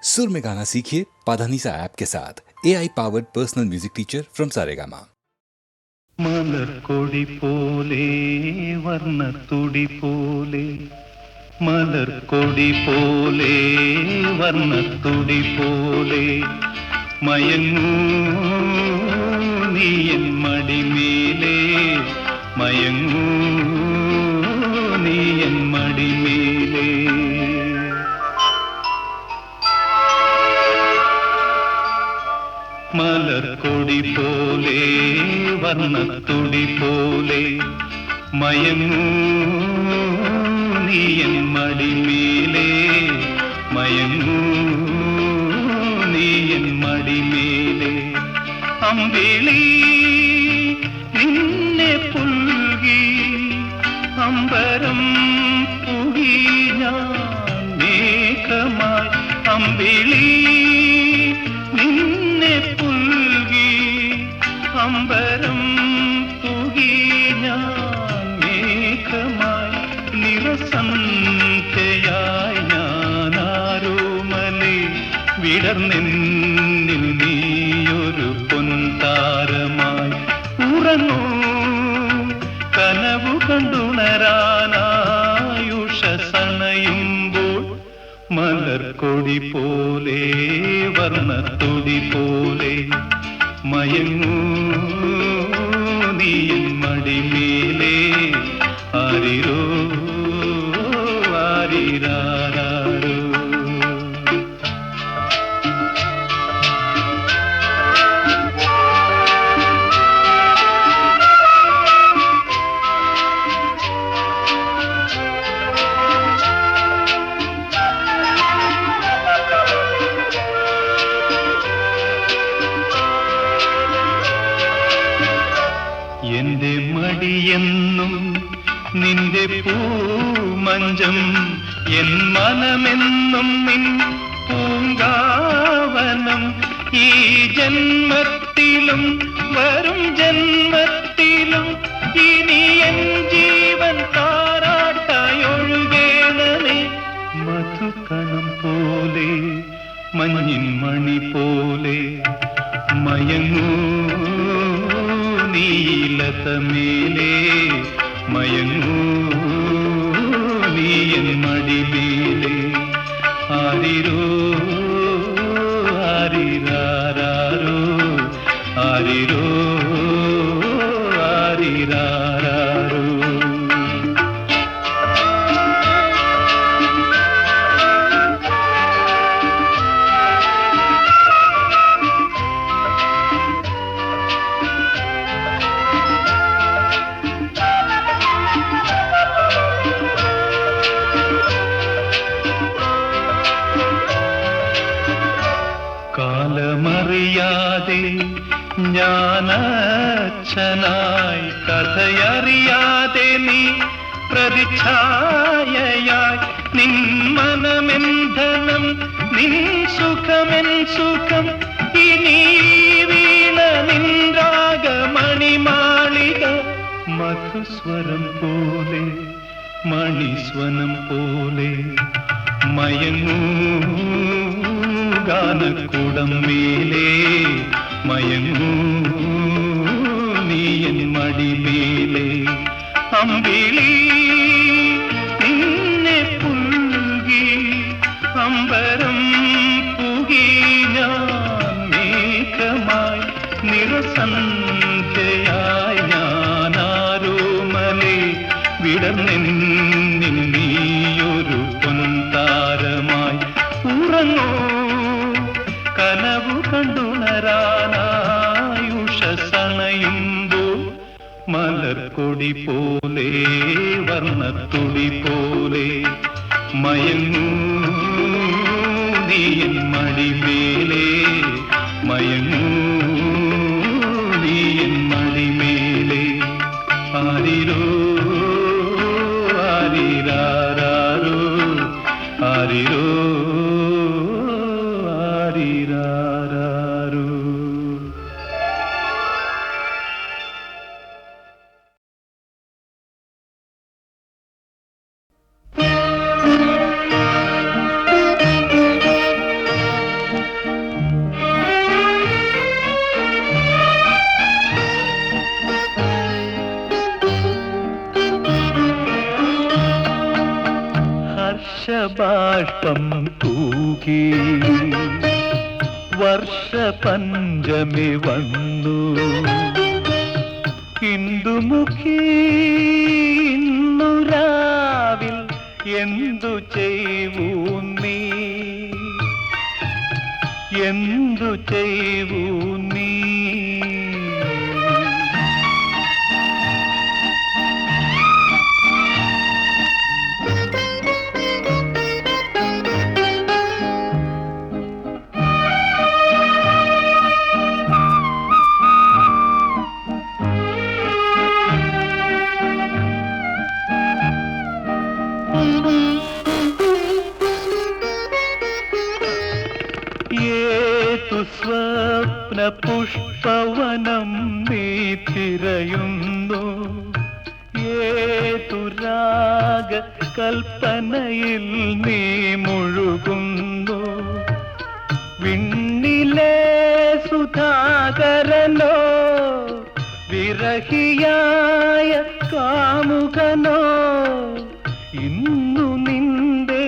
सुर में गाना सीखिए पाधानीसा ऐप के साथ AI powered personal music teacher from Saregama. മലർക്കൊടി പോലെ വർണ്ണത്തുടി പോലെ മലർക്കൊടി പോലെ വർണ്ണത്തുടി പോലെ മയങ്ങൂ നീ എൻ മടിമേലേ മയങ്ങൂ നീ എൻ മടിമേലേ മലർക്കൊടി പോലെ വർണ്ണത്തുടി പോലെ മയങ്ങൂ നീ എൻ മടിമേലേ മയങ്ങൂ നീ എൻ മടിമേലേ അമ്പിളി നിന്നെ പുൽകി അമ്പരം പുകി ഞാൻ മേഘമായി അമ്പിളി നിന്നെ പുൽകി അമ്പരം പുകി ഞാൻ മേഘമായി നിറസന്ധ്യയായി ഞാനാരോമലേ വിടർന്നെന്നിൽ നീയൊരു പൊൻതാരമായി ഉറങ്ങൂ കനവു കണ്ടുണരാനായുഷസണയുമ്പോൾ മലർക്കൊടി പോലെ വർണ്ണത്തുടി പോലെ മയങ്ങൂ നീ എൻ മടിമേലേ ആരിരോ ആരിരാരോ എന്റെ മടിയെന്നും നിന്റെ പൂമഞ്ചം എൻ മനമെന്നും നിൻ പൂങ്കാവനം ഈ ജന്മത്തിലും വരും ജന്മത്തിലും ഇനി എൻ ജീവൻ താരാട്ടായൊഴുകേണമേ മധുകണം പോലെ മഞ്ഞിൻ മണി പോലെ മയങ്ങൂ നീലതമേലേ മയങ്ങൂ നീ എൻ മടിമേലേ ആരിരോ ആരിരാരോ ആരിരോ ആരിരാരോ കാലമറിയാതെ ഞാനച്ഛനായി കഥയറിയാതെ നീ പ്രതിച്ഛായയായി നിൻ മനമെന്ധനം നിൻ സുഖമെൻ സുഖം ഇനി വീണ നിൻ രാഗമണിമാളിക മധുസ്വരം പോലെ മണിസ്വനം പോലെ മയങ്ങൂ ഗാനക്കൂടം മേലേ മയങ്ങൂ നീ എൻ മടിമേലേ അമ്പിളി നിന്നെ പുൽകി അമ്പരം പുകി ഞാൻ മേഘമായി നിറസന്ധ്യയായി ഞാനാരോമലേ വിടർന്നെന്നിൽ നീയൊരു പൊൻതാരമായി ഉറങ്ങൂ കനവു കണ്ടുണരാനായുഷസണയുമ്പോൾ മലർക്കൊടി പോലെ വർണ്ണത്തുടി പോലെ മയങ്ങൂ നീ എൻ മടിമേലേ മയങ്ങൂ നീ എൻ മടിമേലേ ആരിരോ ആരിരാരോ ആരിരോ ആരിരാരോ തൂകി വർഷപഞ്ചമി വന്നു ഇന്ദുമുഖി ഇന്നു രാവിൽ എന്തു ചെയ്വൂ നീ എന്തു ചെയ്വൂ നീ സ്വപ്ന പുഷ്പവനം നീ തിരയുന്നു ഏതു രാഗ കൽപ്പനയിൽ നീ മുഴുകുന്നു വിണ്ണിലെ സുധാകരനോ വിരഹിയായ കാമുകനോ ഇന്നു നിന്റെ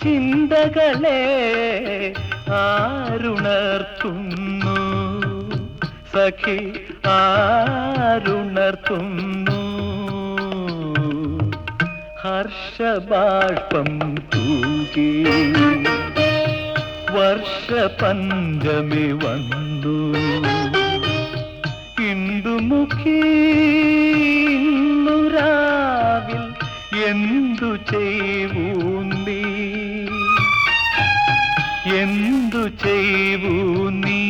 ചിന്തകളെ ആരുണർത്തുന്നു സഖി ആരുണർത്തുന്നു ഹർഷബാഷ്പം തൂകി വർഷപഞ്ചമി വന്നു ഇന്ദുമുഖി ഇന്നു രാവിൽ എന്തു ചെയ്വൂ നീ എന്തു ചെയ്വൂ നീ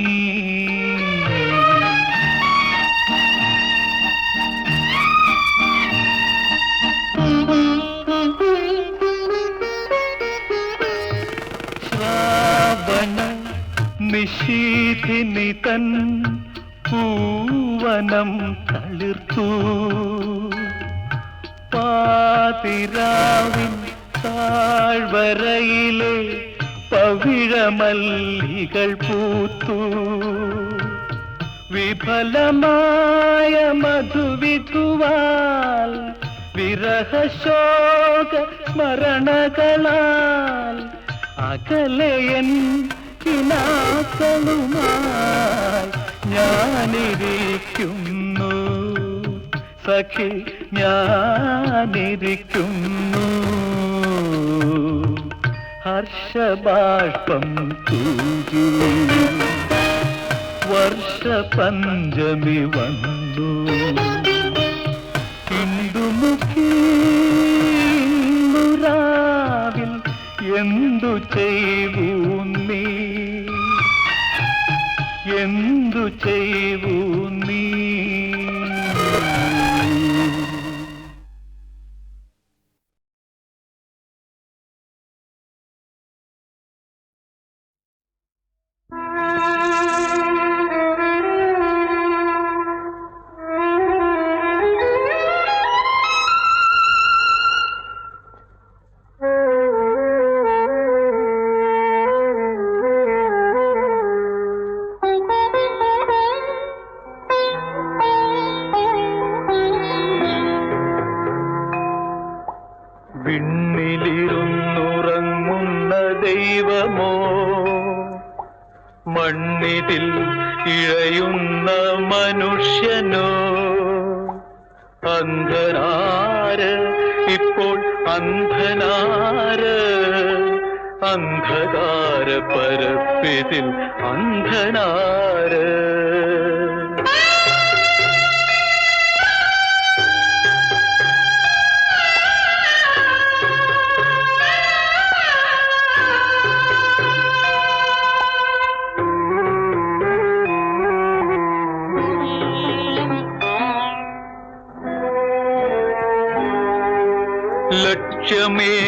ശ്രാവണ നിശീഥിനി തൻ പൂവനം തളിർത്തു പാതിരാവിൻ താഴ്വരയിലെ പവിഴമല്ലികൾ പൂത്തു വിഫലമായ മധുവിധുവാൽ വിരഹശോക സ്മരണകളാൽ അകലയൻ കിനാക്കളുമായി ഞാനിരിക്കുന്നു സഖി ഞാനിരിക്കുന്നു ഹർഷബാഷ്പം തൂകി വർഷപഞ്ചമി വന്നു ഇന്ദുമുഖി ഇന്നു രാവിൽ എന്തു ചെയ്വൂ നീ എന്തു ചെയ്വൂ നീ വിണ്ണിലിരുന്നുറങ്ങുന്ന ദൈവമോ മണ്ണിതിൽ ഇഴയുന്ന മനുഷ്യനോ അന്ധനാര് ഇപ്പോൾ അന്ധനാര് അന്ധകാര പരപ്പിതിൽ അന്ധനാര്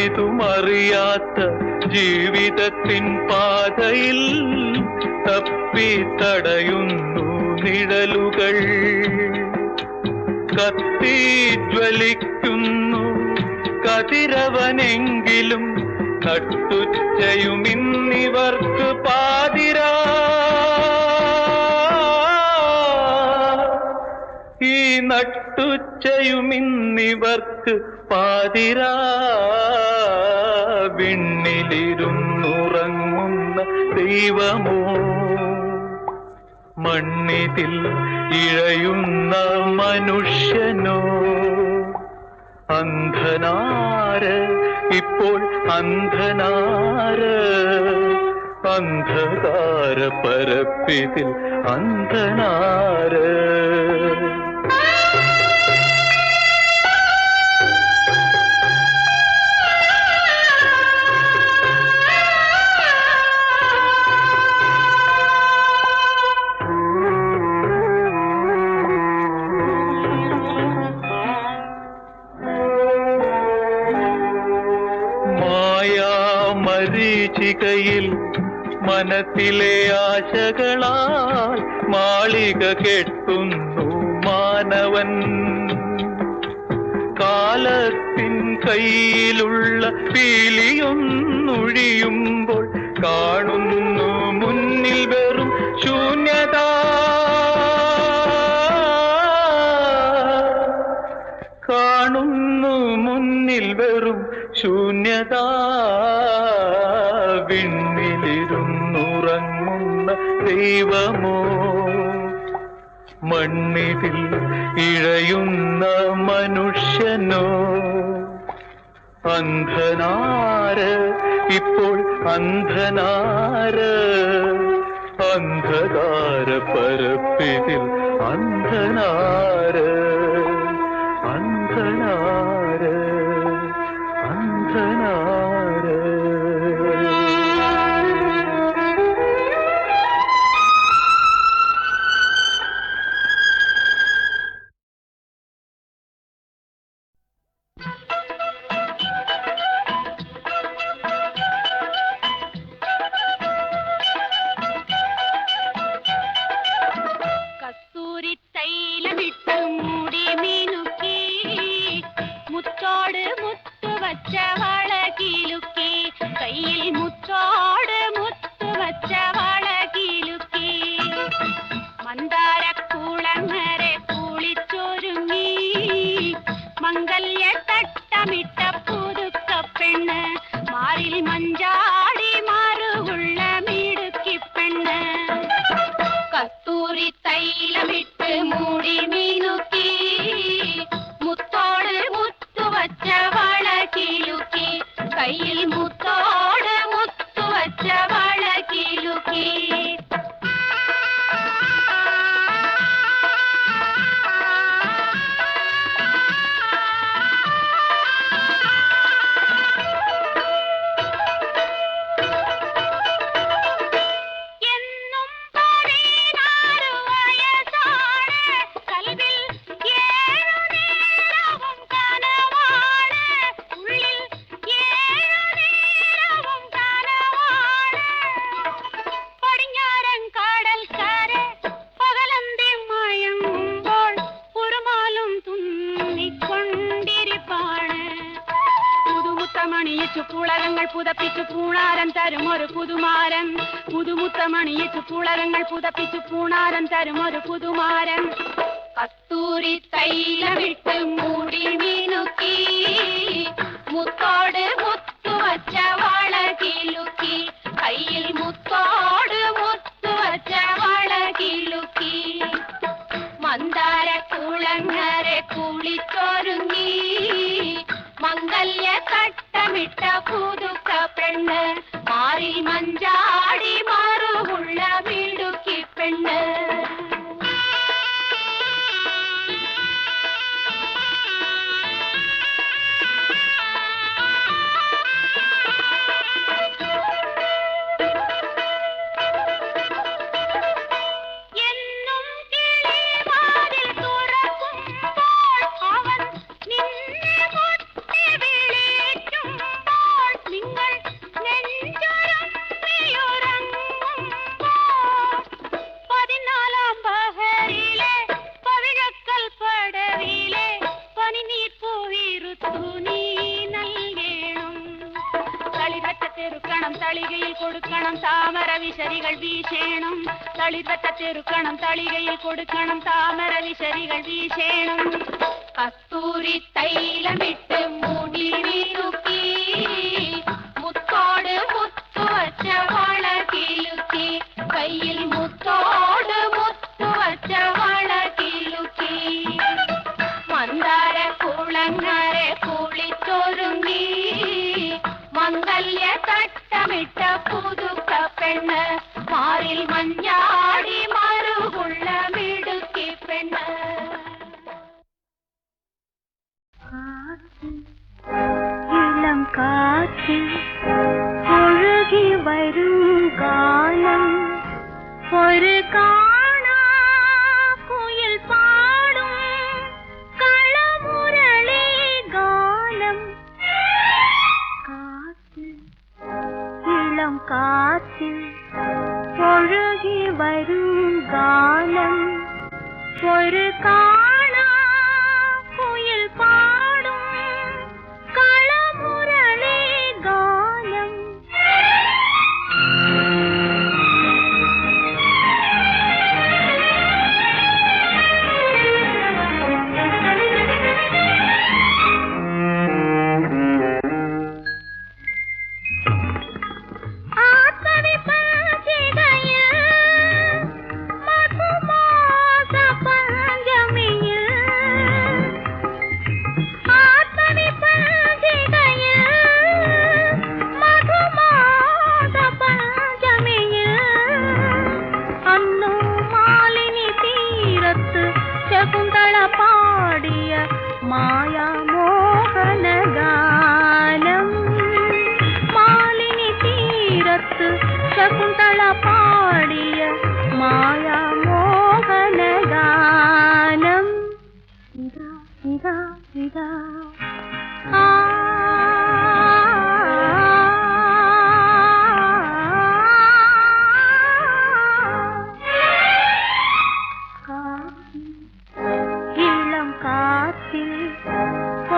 ലക്ഷ്യമേതുമറിയാത്ത ജീവിതത്തിൻ പാതയിൽ തപ്പി തടയുന്നു നിഴലുകൾ കത്തി ജ്വലിക്കുന്നു കതിരവനെങ്കിലും നട്ടുച്ചയുമിന്നിവർക്ക് പാതിരാ ഈ നട്ടുച്ചയുമിന്നിവർക്ക് പാതിരാ വിണ്ണിലിരുന്നുറങ്ങുന്ന ദൈവമോ മണ്ണിതിൽ ഇഴയുന്ന മനുഷ്യനോ അന്ധനാര് ഇപ്പോൾ അന്ധനാര് അന്ധകാര പരപ്പിതിൽ അന്ധനാര് മരീചികയിൽ മനത്തിലെ ആശകളാൽ മാളിക കെട്ടുന്നു മാനവൻ കാലത്തിൻ കയ്യിലുള്ള പീലിയൊന്നൊഴിയുമ്പോൾ കാണുന്നു മുന്നിൽ വെറും ശൂന്യത കാണുന്നു മുന്നിൽ വെറും ശൂന്യത വിണ്ണിലിരുന്നുറങ്ങുന്ന ദൈവമോ മണ്ണിതിൽ ഇഴയുന്ന മനുഷ്യനോ അന്ധനാര് ഇപ്പോൾ അന്ധനാര് അന്ധകാര പരപ്പിതിൽ അന്ധനാര് അന്ധനാര് അന്ധനാര് പുളകങ്ങൾ പുതപ്പിച്ചു പൂണാരം തരും ഒരു പുതുമാരൻ പുതുമുത്തമണിയിച്ചു പുളകങ്ങൾ പുതപ്പിച്ചു പൂണാരം തരും ഒരു പുതുമാരൻ കസ്തൂരി തൈലമിട്ട് മൂടി മീനുക്കി മുത്തോട് മുത്തുവച്ച വള കിലുക്കി കയ്യിൽ മുത്തോട് മുത്തുവച്ച വള കിലുക്കി മന്ദാര കുളങ്ങരെ കുളിച്ചൊരുങ്ങി മംഗല്യ കട്ടമിട്ട പുതുക്ക പെണ്ണ് മാറിൽ മഞ്ചാടി മാറുള്ള മിടുക്കി പെണ്ണ് തളികയിൽ കൊടുക്കണം താമര വിശരികൾ വീശേണം തളിർവറ്റ ചെറുക്കണം തളികയിൽ കൊടുക്കണം താമര വിശരികൾ വീശേണം കസ്തൂരി തൈലമിട്ട് മൂടി വീരുക്കി മുത്തോട് മുത്തുവച്ച വള കിലു പെണ്ണ് മാറിൽ മഞ്ഞാടി മറുകുള്ള മിടുക്കി പെണ്ണ്. ഇളം കാറ്റിൽ ഒഴുകി വരും ഗാനം ഒരു കാണാ കുയിൽ പാടും കളമുരളി ഗാനം. കാറ്റിൽ ഇളം കാറ്റിൽ ഒഴുകി വരും ഗാനം ഒരു കാണാ കുയിൽ പാടും കളമുരളി ഗാനം. ശകുന്തള പാടിയ മായാമോഹന ഗാനം. മാലിനി തീരത്ത് ശകുന്തള പാടിയ മായാമോഹന ഗാനം. ഇതാ ഇതാ ഇതാ ആ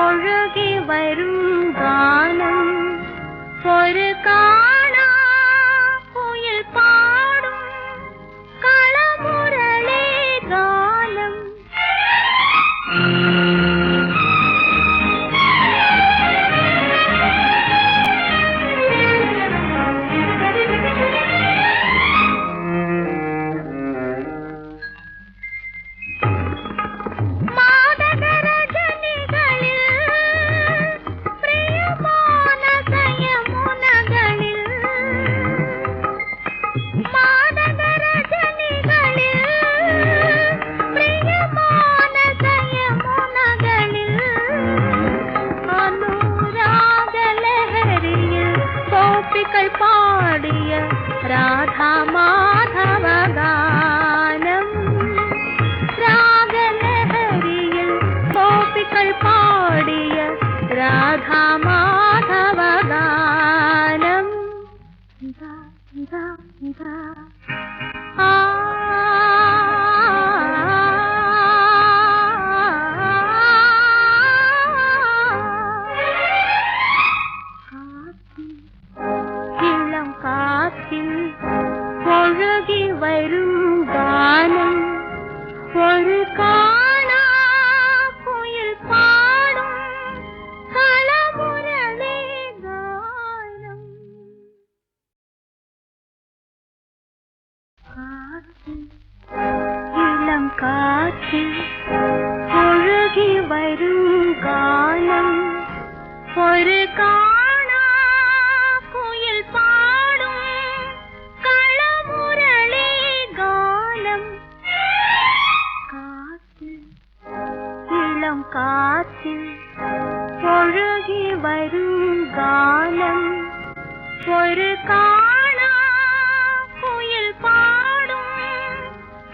ഒഴുകി വരും ഗാനം ഒരു കാണാ കുയിൽ പാടും കളമുരളി ഗാനം. പാടിയ രാധാ മാധവ ഗാനം. രാഗലഹരിയിൽ ഗോപികൾ പാടിയ രാധാ മാധവ ഗാനം. ഇതാ ഇതാ ഇതാ ആ ഒഴുകി വരും ഗാനം ഒരു കാണാ കുയിൽ പാടും കളമുരളി ഗാനം. കാറ്റിൽ ഇളം കാറ്റിൽ ഒഴുകി വരും ഗാനം ഒരു കാണാ കുയിൽ പാടും കളമുരളി ഗാനം. കാറ്റിൽ ഇളം കാറ്റിൽ ഒഴുകി വരും ഗാനം ഒരു കാണാ കുയിൽ പാടും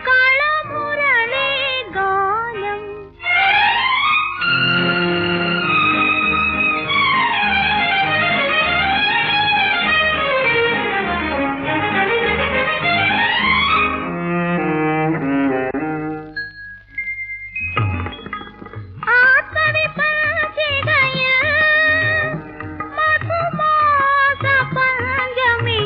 കളമുരളി ഗാനം. മധുമാസ പഞ്ചമി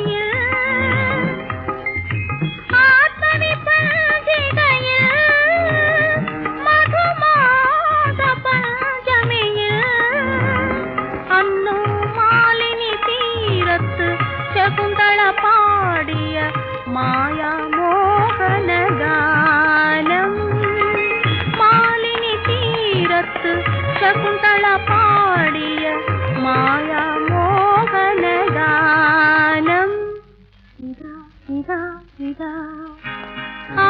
இதா இதா ஆ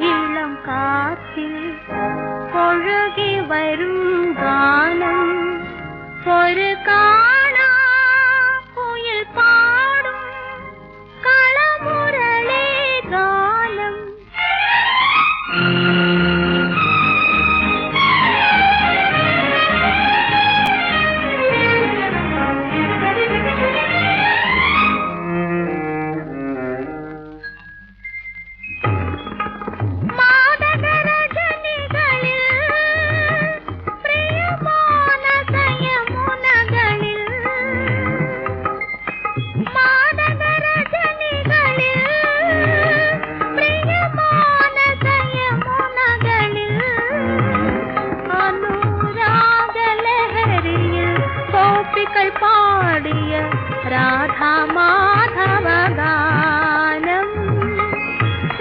இளம் காற்றில் ஒழுகி வரும் கானம் ஒரு காணா குயில் பாடும் களமுரளி கானம் பாடிய ராதா மாதவ கானம்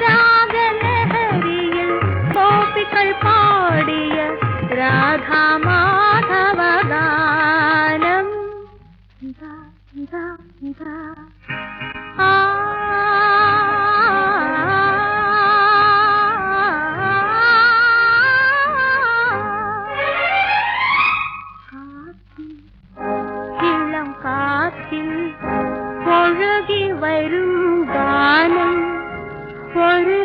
ராகலஹரியில் கோபிகள் பாடிய ராதா மாதவ கானம் இதா இதா இதா ஆ காற்றில் ஒழுகி வரும் கானம் ஒரு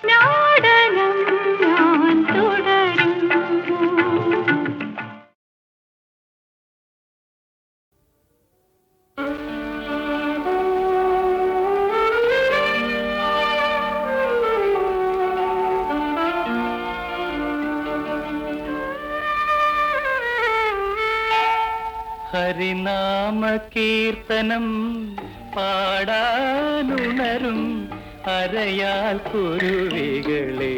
നാടനം ഞാൻ തുടരുന്നു. ഹരിനാമ കീർത്തനം പാടാനുണരും അരയാൽ കുരുവികളെ,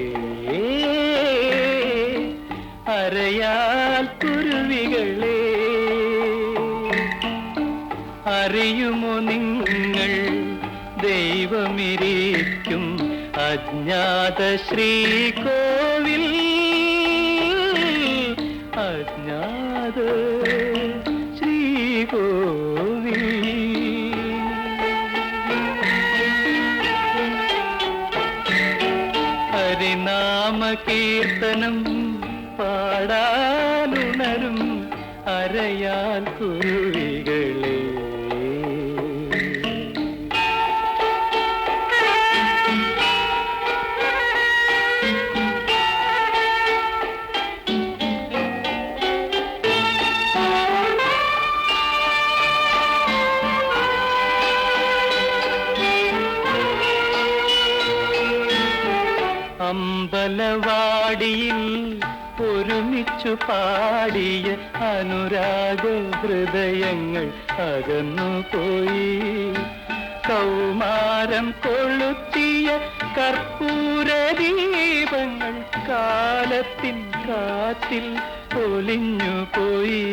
അരയാൽ കുരുവികളെ, അറിയുമോ നിങ്ങൾ ദൈവമിരിക്കും അജ്ഞാത ശ്രീകോവിൽ, അജ്ഞാത ശ്രീകോവിൽ. ഹരിനാമ കീർത്തനം പാടാനുണരും അരയാൽ കുരുവികളെ. അമ്പലവാടിയിൽ ഒരുമിച്ചു പാടിയ അനുരാഗ ഹൃദയങ്ങൾ അകന്നുപോയി. കൗമാരം കൊളുത്തിയ കർപ്പൂര ദീപങ്ങൾ കാലത്തിൻ കാറ്റിൽ പൊലിഞ്ഞുപോയി,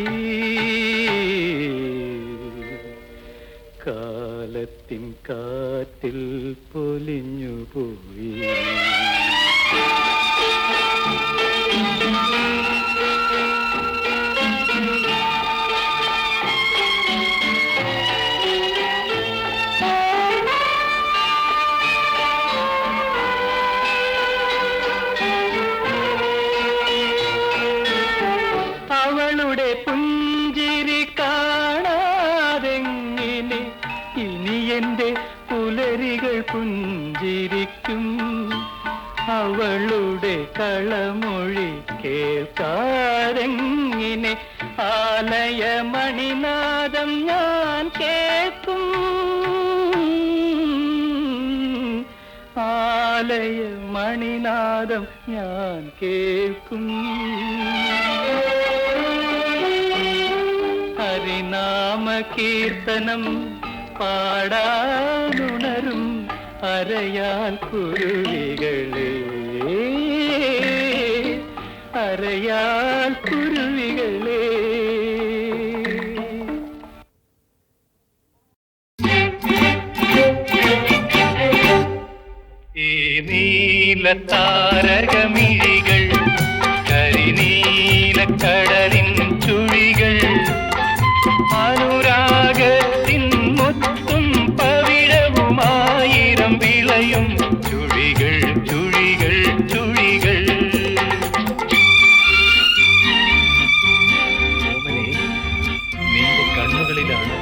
കാലത്തിൻ കാറ്റിൽ പൊലിഞ്ഞുപോയി. അവളുടെ പുഞ്ചിരി കാണാതെങ്ങിനെ ഇനി എന്റെ പുലരികൾ പുഞ്ചിരിക്കും. അവളുടെ കളമൊഴി കേൾക്കാതെങ്ങിനെ ആലയമണിനാദം ഞാൻ കേൾക്കും, ആലയമണിനാദം ഞാൻ കേൾക്കും. ഹരിനാമ കീർത്തനം പാടാനുണരും അരയാൽ കുരുവികളെ, അരയാൽ കുരുവികളെ. ഈ നീല താരകമിഴികൾ, കരിനീല കടലിൻ ചുഴികൾ, അനുരാഗത്തിൻ മുത്തും പവിഴവുമായിരം വിളയും ചുഴികൾ, ചുഴികൾ, ചുഴികൾ. ഓമനെ, നിന്റെ കണ്ണുകളിലാണ്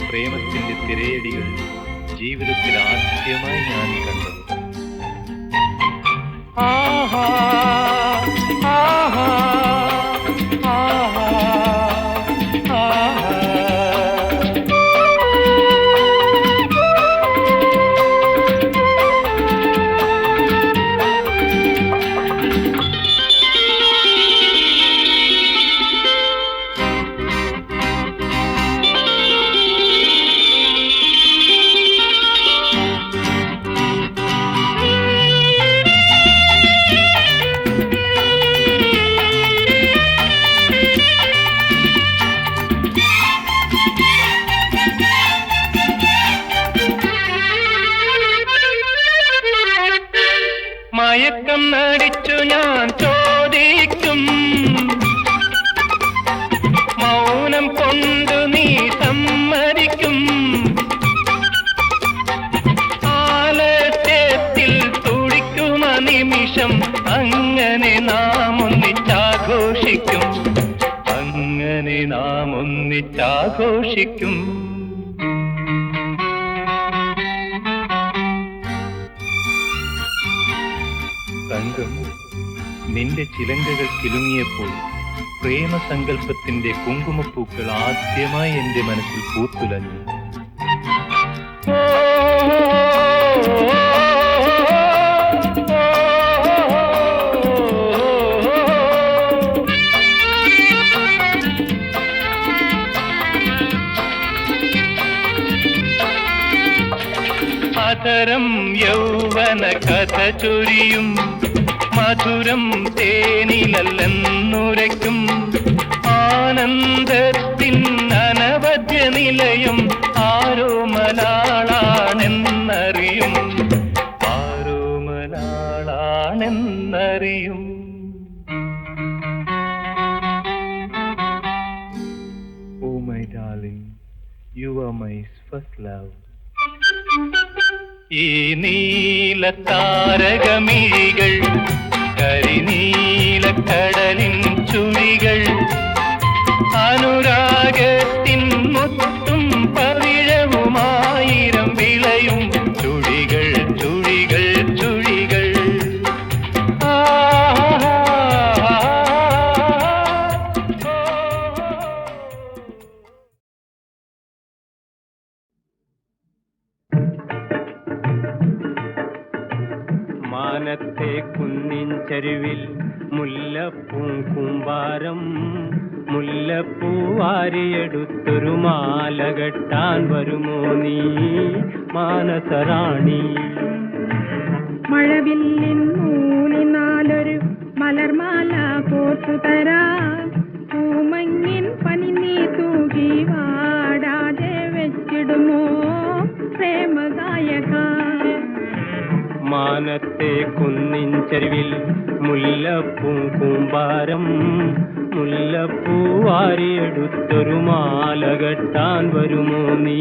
പ്രേമത്തിന്റെ തിരയടികൾ ജീവിതത്തിൽ ആദ്യമായി ഞാൻ കണ്ടത്. ആഹാ ആഹാ ആഹാ ആഹാ. മയക്കം നടിച്ചു ഞാൻ ചോദിക്കും, മൗനം കൊണ്ടു നീ സമ്മതിക്കും. ആലസ്യത്തിൽ തുടിക്കുമ നിമിഷം അങ്ങനെ നാം ഒന്നിച്ചാഘോഷിക്കും, അങ്ങനെ നാം ഒന്നിച്ചാഘോഷിക്കും. തങ്കം, നിന്റെ ചിലങ്കകൾ കിലുങ്ങിയപ്പോൾ പ്രേമസങ്കല്പത്തിന്റെ കുങ്കുമപ്പൂക്കൾ ആദ്യമായി എന്റെ മനസ്സിൽ പൂത്തുലഞ്ഞു. അധരം യൗവന കഥ ചൊരിയും മധുരം തേനിലല്ലെന്നുരയ്ക്കും ആനന്ദത്തിൻ അനവധ്യ നിലയം ആരോ മലാളാണെന്നറിയും, ആരോ മലാളാണെന്നറിയും. Oh my darling, you are my first love. ഈ നീല താരകമിഴികൾ, കരിനീല കടലിൻ ചുഴികൾ, അനുരാഗത്തിൻ മുത്തും പവിഴവുമായിരം വിളയും ചുഴികൾ ചുഴികൾ ചുഴികൾ. മാനത്തെ കുന്നിൻ ചരുവിൽ മുല്ലപ്പൂ കൂമ്പാരം, മുല്ലപ്പൂ വാരിയെടുത്തൊരു മാല കെട്ടാൻ വരുമോ നീ മാനസറാണി? മഴവില്ലിൻ നൂലിനാലൊരു മലർമാല കോർത്തു തരാം, പൂമഞ്ഞിൻ പനിനീ തൂകി വാടാതെ വെച്ചിടുമോ പ്രേമഗായക? മാനത്തെ കുന്നിൻ ചരുവിൽ മുല്ലപ്പൂ കൂമ്പാരം, മുല്ലപ്പൂ വാരിയെടുത്തൊരു മാല കെട്ടാൻ വരുമോ നീ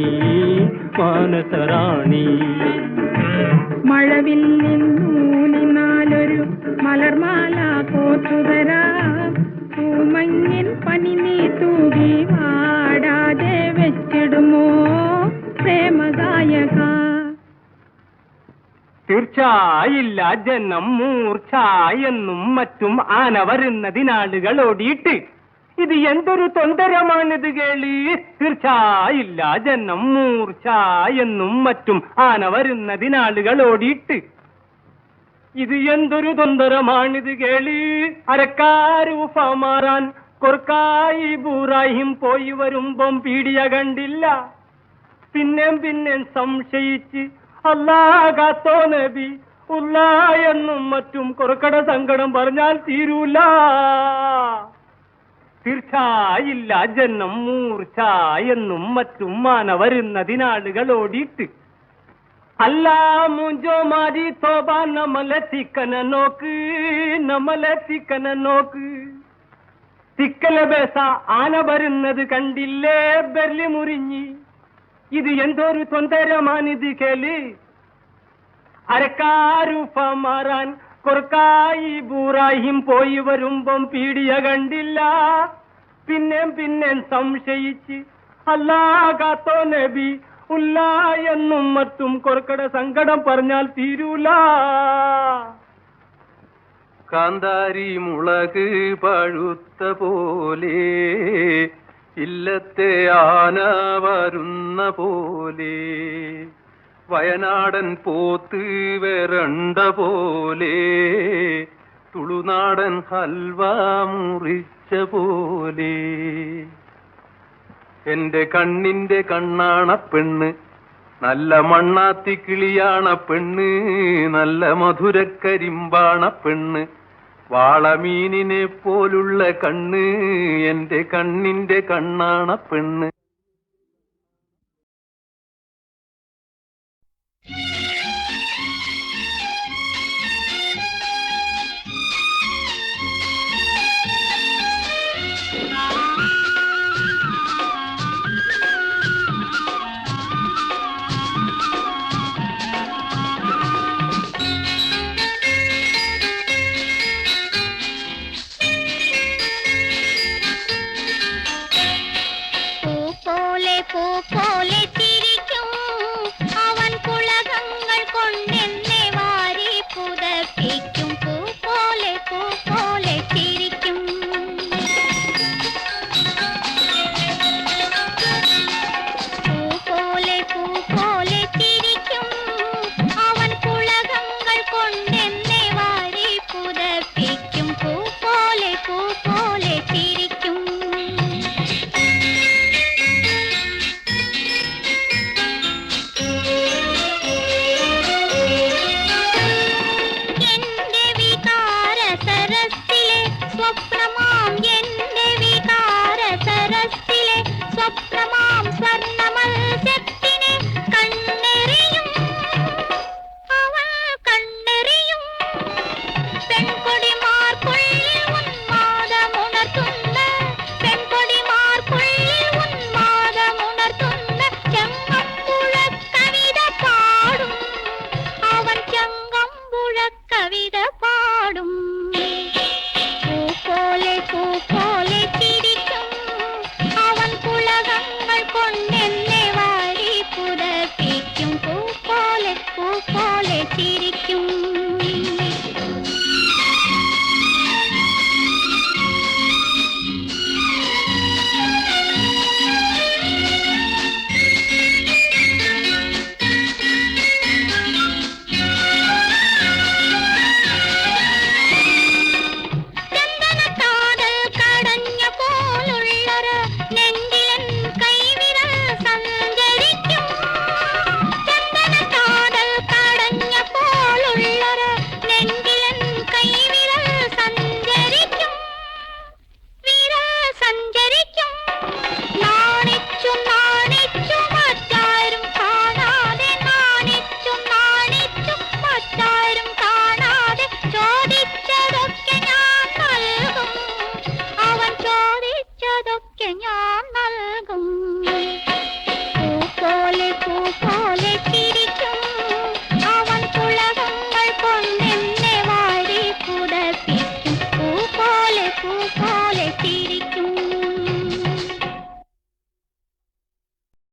മാനസറാണി? മഴവില്ലിൻ നൂലിനാലൊരു മലർമാല കോർത്തു തരാം, പൂമഞ്ഞിൻ പനിനീ തൂകി വാടാതെ വെച്ചിടുമോ പ്രേമഗായക? തീർച്ചയായില്ല ജനം മൂർച്ച എന്നും മറ്റും ആന വരുന്നതിനാളുകൾ ഓടിയിട്ട് ഇത് എന്തൊരു തൊന്തരമാണിത് കേളി. തീർച്ചയായില്ല ജനം മൂർച്ച എന്നും മറ്റും ആന വരുന്നതിനാളുകൾ ഓടിയിട്ട് ഇത് എന്തൊരു തൊന്തരമാണിത് കേളി. അരക്കാരൂഫ മാറാൻ കൊർക്കായി ബൂറായും പോയി വരുമ്പം പീടിയ കണ്ടില്ല. പിന്നേം സംശയിച്ച് അല്ലാകാത്തോ നബി ഉള്ള എന്നും മറ്റും കൊറക്കട സങ്കടം പറഞ്ഞാൽ തീരൂല. തീർച്ചയില്ല ജനം മൂർച്ച എന്നും മറ്റും മാന വരുന്നതിനാളുകൾ ഓടിയിട്ട് അല്ലാ മുഞ്ചോ മാരി തോബ നമ്മളെ തിക്കന നോക്ക്. തിക്കല ബേസ ആന വരുന്നത് കണ്ടില്ലേ ബെർലി മുറിഞ്ഞി. ഇത് എന്തൊരു തൊന്തരമാണിത് കേളി. അരക്കാരൂഫ മാറാൻ കൊർക്കായി ബൂറായും പോയി വരുമ്പം പീടിയ കണ്ടില്ല. പിന്നേം സംശയിച്ച് അല്ലാകാത്തോ നബി ഉള്ള എന്നും മറ്റും കൊർക്കട സങ്കടം പറഞ്ഞാൽ തീരൂല. കാന്താരി മുളക് പഴുത്ത പോലെ ഇല്ലത്തെ ആന വരുന്ന പോലെ, വയനാടൻ പോത്ത് വരണ്ട പോലെ, തുളുനാടൻ ഹൽവ മുറിച്ച പോലെ, എന്റെ കണ്ണിന്റെ കണ്ണാണ പെണ്ണ്, നല്ല മണ്ണാത്തി കിളിയാണ പെണ്ണ്, നല്ല മധുരക്കരിമ്പാണ പെണ്ണ്, വാളമീനിനെ പോലുള്ള കണ്ണ്, എന്റെ കണ്ണിന്റെ കണ്ണാണ പെണ്ണ്.